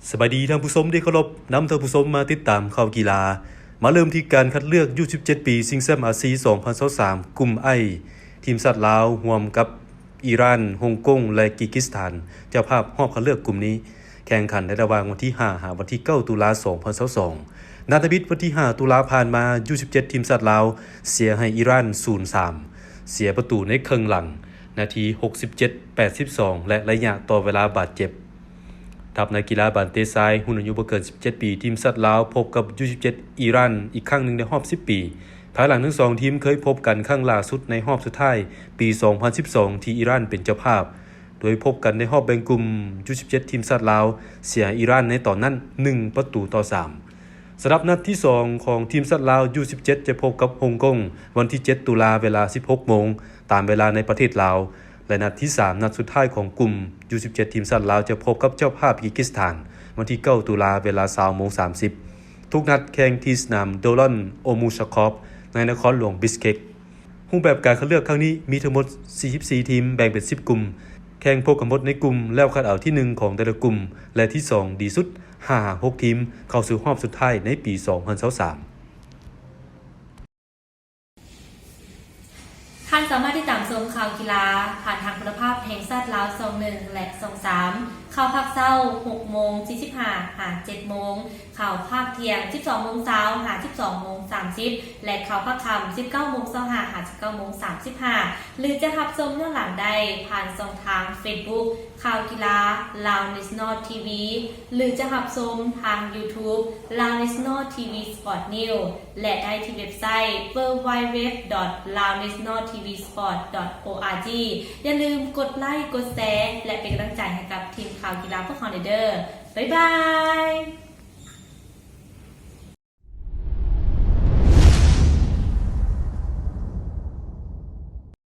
สวัสดีท่านผู้ชมที่เคารพนำท่านผู้ชมมาติดตามข่าวกีฬามาเริ่มที่การคัดเลือกU17ปีชิงแชมป์อาเซียน2023กลุ่มไอทีมชาติลาวร่วมกับอิหร่านฮ่องกงและกิร์กิสถานเจ้าภาพรอบคัดเลือกกลุ่มนี้แข่งขันในระหว่างวันที่5 วันที่9ตุลาคม2022นาตาบิดวันที่5ตุลาผ่านมาU17ทีมชาติลาวเสียให้อิหร่าน 0-3 เสียประตูในครึ่งหลังนาที67-82และระยะต่อเวลาบาดเจ็บทัพนักกีฬาบานเตซายรุ่นอายุบ่เกิน17ปีทีมชาติลาวพบกับU17อิหร่านอีกครั้งหนึ่งในรอบ10ปีภายหลังทั้ง2ทีมเคยพบกันครั้งล่าสุดในรอบสุดท้ายปี2012ที่อิหร่านเป็นเจ้าภาพโดยพบกันในรอบแบ่งกลุ่มU17ทีมชาติลาวเสียอิหร่านในตอนนั้น1-3สำหรับนัดที่2ของทีมชาติลาวU17จะพบกับฮ่องกงวันที่7ตุลาเวลา 16:00 นตามเวลาในประเทศลาวและนัดที่3นัดสุดท้ายของกลุ่มU17ทีมชาติลาวจะพบกับเจ้าภาพกิร์กิสถานวันที่9ตุลาเวลา 20:30 ทุกนัดแข่งที่สนามโดลอนโอมูชาคอฟในนครหลวงบิสเคกรูปแบบการคัดเลือกครั้งนี้มีทั้งหมด44ทีมแบ่งเป็น10กลุ่มแข่งพบกันหมดในกลุ่มแล้วคัดเอาที่1ของแต่ละกลุ่มและที่2ดีสุด5-6 ทีมเข้าสู่รอบสุดท้ายในปี2023ท่านสามารถที่ตามชมข่าวกีฬาผ่านทางคุณภาพแห่งชาติลาว21และ23ข่าวภาคเช้า 6:45 หา 7:00 นข่าวภาคเที่ยง 12:00 นหา 12:30 และข่าวภาคค่ำ 19:25 หา 19:35 หรือจะรับชมย้อนหลังได้ผ่านช่องทาง Facebook ข่าวกีฬา Lào National TV หรือจะรับชมทาง YouTube Lào National TV Sport News และได้ที่เว็บไซต์ www.laonationaltvsport.org อย่าลืมกดไลค์กดแชร์และเป็นกำลังใจให้กับทีมข่าวกีฬาพวกเราเด้อบ๊ายบาย